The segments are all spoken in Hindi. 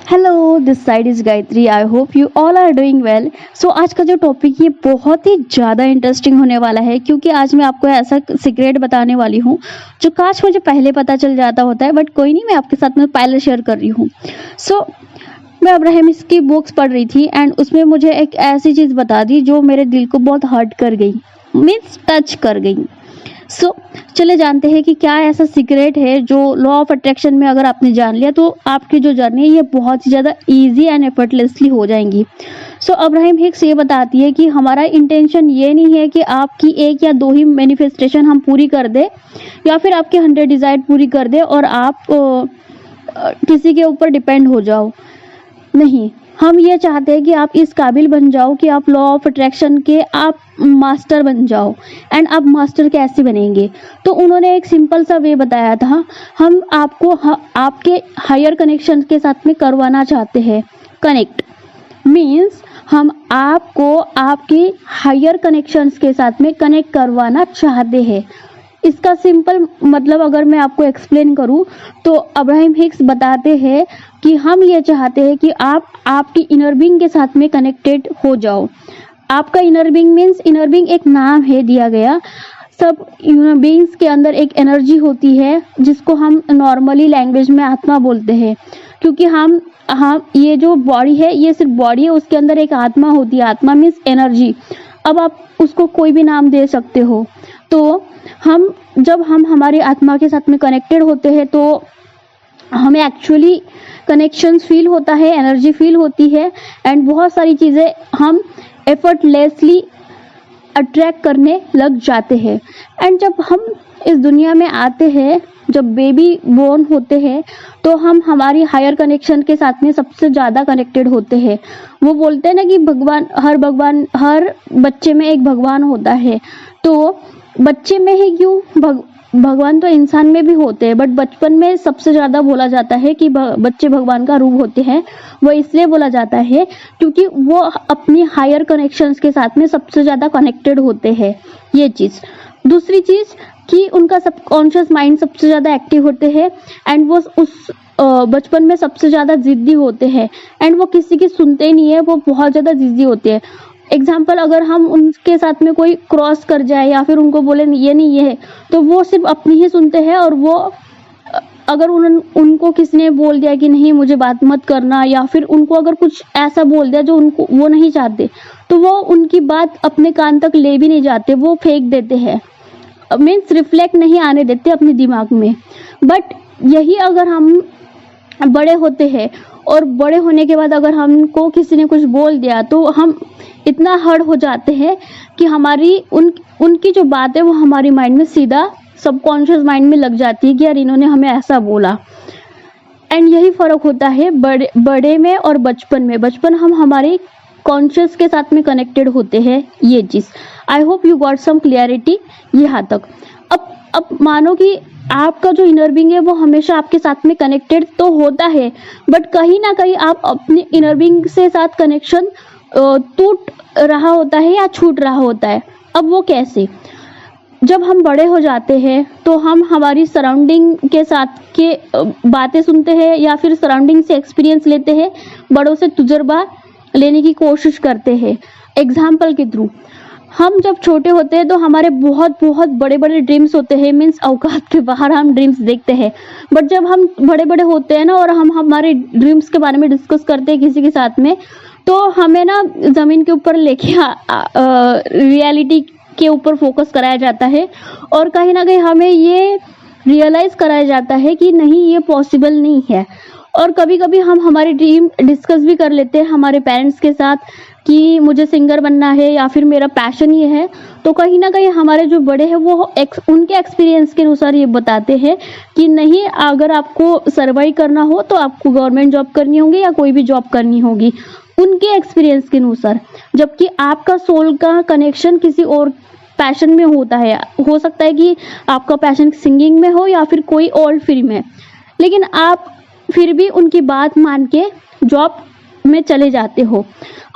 Hello, this side is Gayatri. I hope you all are doing well. So आज का जो टॉपिक ये बहुत ही ज़्यादा इंटरेस्टिंग होने वाला है, क्योंकि आज मैं आपको ऐसा सीक्रेट बताने वाली हूँ जो काश मुझे पहले पता चल जाता होता है, बट कोई नहीं, मैं आपके साथ में पहले शेयर कर रही हूँ। सो मैं अब्राहम की बुक्स पढ़ रही थी एंड उसमें मुझे एक ऐसी चीज़ बता दी जो मेरे दिल को बहुत हर्ट कर गई, मीन्स टच कर गई। चले जानते हैं कि क्या ऐसा सीक्रेट है जो लॉ ऑफ अट्रैक्शन में अगर आपने जान लिया तो आपकी जो जर्नी है ये बहुत ही ज़्यादा इजी एंड एफर्टलेसली हो जाएंगी। अब्राहम हिक्स ये बताती है कि हमारा इंटेंशन ये नहीं है कि आपकी एक या दो ही मैनिफेस्टेशन हम पूरी कर दे या फिर आपके 100 डिज़ायर पूरी कर दे और आप किसी के ऊपर डिपेंड हो जाओ। नहीं, हम ये चाहते हैं कि आप इस काबिल बन जाओ कि आप लॉ ऑफ अट्रैक्शन के आप मास्टर बन जाओ। एंड आप मास्टर कैसे बनेंगे? तो उन्होंने एक सिंपल सा वे बताया था। हम आपको आपके हायर कनेक्शन के साथ में करवाना चाहते हैं। कनेक्ट मीन्स हम आपको आपके हायर कनेक्शंस के साथ में कनेक्ट करवाना चाहते हैं। इसका सिंपल मतलब अगर मैं आपको एक्सप्लेन करूं तो अब्राहम हिक्स बताते हैं कि हम ये चाहते हैं कि आप आपकी इनर बीइंग के साथ में कनेक्टेड हो जाओ। आपका inner being means, inner being एक नाम है दिया गया। सब ह्यूमन बीइंग्स के अंदर एक एनर्जी होती है जिसको हम नॉर्मली लैंग्वेज में आत्मा बोलते हैं, क्योंकि हम ये जो बॉडी है ये सिर्फ बॉडी है, उसके अंदर एक आत्मा होती है। आत्मा मीन्स एनर्जी। अब आप उसको कोई भी नाम दे सकते हो। तो जब हम हमारी आत्मा के साथ में कनेक्टेड होते हैं तो हमें एक्चुअली कनेक्शंस फील होता है, एनर्जी फील होती है एंड बहुत सारी चीज़ें हम एफर्टलेसली अट्रैक्ट करने लग जाते हैं। एंड जब हम इस दुनिया में आते हैं, जब बेबी बोर्न होते हैं तो हम हमारी हायर कनेक्शन के साथ में सबसे ज़्यादा कनेक्टेड होते हैं। वो बोलते हैं ना कि भगवान हर बच्चे में एक भगवान होता है। तो बच्चे में ही क्यों, भगवान तो इंसान में भी होते हैं, बट बचपन में सबसे ज़्यादा बोला जाता है कि बच्चे भगवान का रूप होते हैं। वो इसलिए बोला जाता है क्योंकि वो अपनी हायर कनेक्शंस के साथ में सबसे ज़्यादा कनेक्टेड होते हैं। ये चीज़। दूसरी चीज़ कि उनका सबकॉन्शियस माइंड सबसे ज़्यादा एक्टिव होते हैं एंड वो उस बचपन में सबसे ज़्यादा ज़िद्दी होते हैं एंड वो किसी की सुनते नहीं है, वो बहुत ज़्यादा ज़िद्दी होते हैं। एग्जाम्पल, अगर हम उनके साथ में कोई क्रॉस कर जाए या फिर उनको बोले ये नहीं ये है, तो वो सिर्फ अपनी ही सुनते हैं। और वो अगर उनको किसी ने बोल दिया कि नहीं मुझे बात मत करना, या फिर उनको अगर कुछ ऐसा बोल दिया जो उनको वो नहीं चाहते, तो वो उनकी बात अपने कान तक ले भी नहीं जाते, वो फेंक देते हैं। मीन्स रिफ्लेक्ट नहीं आने देते अपने दिमाग में। बट यही अगर हम बड़े होते हैं और बड़े होने के बाद अगर हमको किसी ने कुछ बोल दिया तो हम इतना हर्ट हो जाते हैं कि हमारी उनकी जो बात है वो हमारी माइंड में सीधा सबकॉन्शियस माइंड में लग जाती है कि यार इन्होंने हमें ऐसा बोला। एंड यही फ़र्क होता है बड़े में और बचपन में। बचपन हम हमारे कॉन्शियस के साथ में कनेक्टेड होते हैं। ये चीज़ I hope you got some clarity यहाँ तक। अब मानो कि आपका जो इनर बीइंग है वो हमेशा आपके साथ में कनेक्टेड तो होता है, बट कहीं ना कहीं आप अपने इनर बीइंग से साथ कनेक्शन टूट रहा होता है या छूट रहा होता है। अब वो कैसे? जब हम बड़े हो जाते हैं तो हम हमारी सराउंडिंग के साथ के बातें सुनते हैं या फिर सराउंडिंग से एक्सपीरियंस लेते हैं, बड़ों से तजुर्बा लेने की कोशिश करते हैं। एग्जाम्पल के थ्रू हम जब छोटे होते हैं तो हमारे बहुत बहुत बड़े बड़े ड्रीम्स होते हैं, मीन्स औकात के बाहर हम ड्रीम्स देखते हैं। बट जब हम बड़े बड़े होते हैं ना और हम हमारे ड्रीम्स के बारे में डिस्कस करते हैं किसी के साथ में, तो हमें ना ज़मीन के ऊपर लेके रियलिटी के ऊपर फोकस कराया जाता है और कहीं ना कहीं हमें ये रियलाइज़ कराया जाता है कि नहीं ये पॉसिबल नहीं है। और कभी कभी हम हमारी ड्रीम डिस्कस भी कर लेते हैं हमारे पेरेंट्स के साथ कि मुझे सिंगर बनना है या फिर मेरा पैशन ये है। तो कहीं ना कहीं हमारे जो बड़े हैं वो उनके एक्सपीरियंस के अनुसार ये बताते हैं कि नहीं, अगर आपको सर्वाइव करना हो तो आपको गवर्नमेंट जॉब करनी होगी या कोई भी जॉब करनी होगी, उनके एक्सपीरियंस के अनुसार। जबकि आपका सोल का कनेक्शन किसी और पैशन में होता है। हो सकता है कि आपका पैशन सिंगिंग में हो या फिर कोई और फील्ड में, लेकिन आप फिर भी उनकी बात मान के जॉब में चले जाते हो।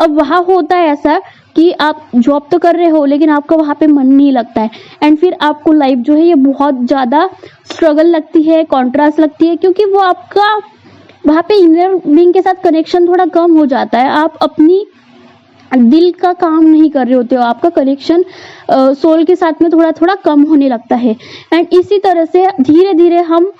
अब वहाँ होता है ऐसा कि आप जॉब तो कर रहे हो लेकिन आपका वहाँ पे मन नहीं लगता है एंड फिर आपको लाइफ जो है ये बहुत ज़्यादा स्ट्रगल लगती है, कॉन्ट्रास्ट लगती है, क्योंकि वो आपका वहाँ पे इनर बीइंग के साथ कनेक्शन थोड़ा कम हो जाता है, आप अपनी दिल का काम नहीं कर रहे होते हो, आपका कनेक्शन सोल के साथ में थोड़ा थोड़ा कम होने लगता है। एंड इसी तरह से धीरे धीरे हम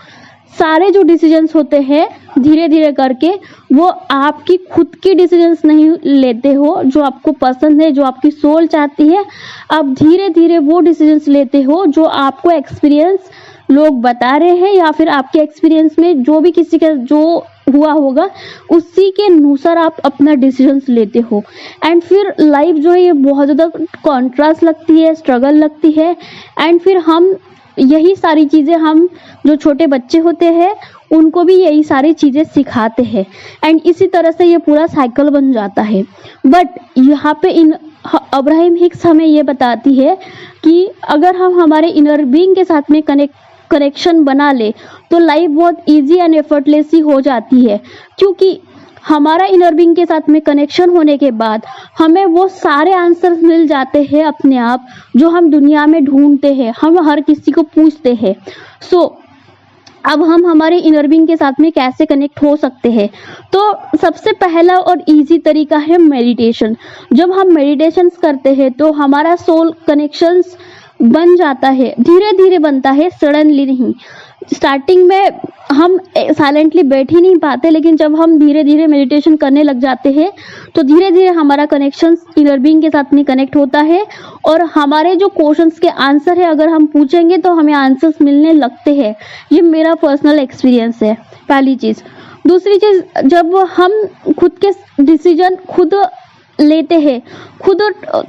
सारे जो डिसीजंस होते हैं धीरे धीरे करके, वो आपकी खुद की डिसीजंस नहीं लेते हो जो आपको पसंद है, जो आपकी सोल चाहती है, आप धीरे धीरे वो डिसीजंस लेते हो जो आपको एक्सपीरियंस लोग बता रहे हैं या फिर आपके एक्सपीरियंस में जो भी किसी का जो हुआ होगा उसी के अनुसार आप अपना डिसीजंस लेते हो। एंड फिर लाइफ जो है ये बहुत ज़्यादा कॉन्ट्रास्ट लगती है, स्ट्रगल लगती है। एंड फिर हम यही सारी चीज़ें, हम जो छोटे बच्चे होते हैं उनको भी यही सारी चीज़ें सिखाते हैं। एंड इसी तरह से ये पूरा साइकिल बन जाता है। बट यहाँ पे अब्राहम हिक्स हमें ये बताती है कि अगर हम हमारे इनर बीइंग के साथ में कनेक्शन बना ले तो लाइफ बहुत इजी एंड एफर्टलेस ही हो जाती है, क्योंकि हमारा इनर बीइंग के साथ में कनेक्शन होने के बाद हमें वो सारे आंसर्स मिल जाते हैं अपने आप जो हम दुनिया में ढूंढते हैं, हम हर किसी को पूछते हैं। सो अब हम हमारे इनर बीइंग के साथ में कैसे कनेक्ट हो सकते हैं? तो सबसे पहला और इजी तरीका है मेडिटेशन। जब हम मेडिटेशंस करते हैं तो हमारा सोल कनेक्शंस बन जाता है, धीरे धीरे बनता है, सडनली नहीं। स्टार्टिंग में हम साइलेंटली बैठ ही नहीं पाते, लेकिन जब हम धीरे धीरे मेडिटेशन करने लग जाते हैं तो धीरे धीरे हमारा कनेक्शन इनर बीइंग के साथ में कनेक्ट होता है और हमारे जो क्वेश्चंस के आंसर है अगर हम पूछेंगे तो हमें आंसर्स मिलने लगते हैं। ये मेरा पर्सनल एक्सपीरियंस है, पहली चीज़। दूसरी चीज़, जब हम खुद के डिसीजन खुद लेते हैं, खुद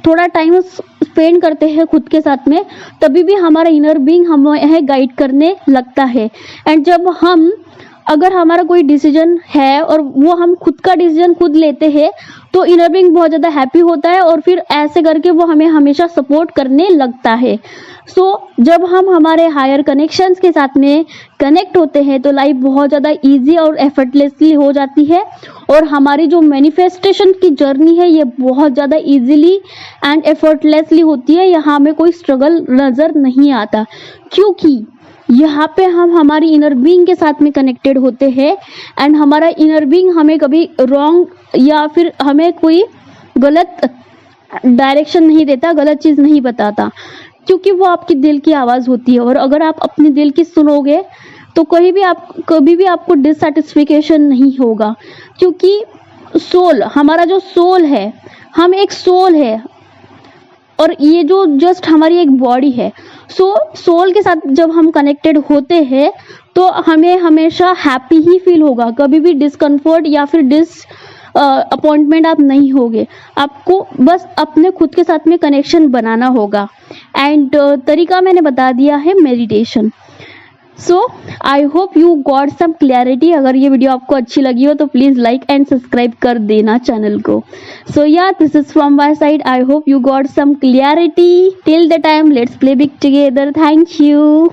थोड़ा टाइम स्पेंड करते हैं खुद के साथ में, तभी भी हमारा इनर बीइंग हमें गाइड करने लगता है। एंड जब हम अगर हमारा कोई डिसीजन है और वो हम खुद का डिसीजन खुद लेते हैं तो इनर बीइंग बहुत ज़्यादा हैप्पी होता है और फिर ऐसे करके वो हमें हमेशा सपोर्ट करने लगता है। सो जब हम हमारे हायर कनेक्शंस के साथ में कनेक्ट होते हैं तो लाइफ बहुत ज़्यादा इजी और एफर्टलेसली हो जाती है और हमारी जो मैनिफेस्टेशन की जर्नी है ये बहुत ज़्यादा इजीली एंड एफर्टलेसली होती है। यहाँ में कोई स्ट्रगल नज़र नहीं आता, क्योंकि यहाँ पे हम हमारी इनर बीइंग के साथ में कनेक्टेड होते हैं एंड हमारा इनर बीइंग हमें कभी रॉन्ग या फिर हमें कोई गलत डायरेक्शन नहीं देता, गलत चीज़ नहीं बताता, क्योंकि वो आपकी दिल की आवाज़ होती है। और अगर आप अपने दिल की सुनोगे तो कभी भी आपको डिससैटिस्फिकेशन नहीं होगा, क्योंकि सोल, हमारा जो सोल है, हम एक सोल है और ये जो जस्ट हमारी एक बॉडी है। सो सोल के साथ जब हम कनेक्टेड होते हैं तो हमें हमेशा हैप्पी ही फील होगा, कभी भी डिस्कम्फर्ट या फिर अपॉइंटमेंट आप नहीं होगे। आपको बस अपने खुद के साथ में कनेक्शन बनाना होगा। एंड तरीका मैंने बता दिया है, meditation. So I hope you got some clarity. अगर ये वीडियो आपको अच्छी लगी हो तो प्लीज़ लाइक एंड सब्सक्राइब कर देना चैनल को। So yeah this is from my side. I hope you got some clarity. Till the time, let's play big together. Thank you.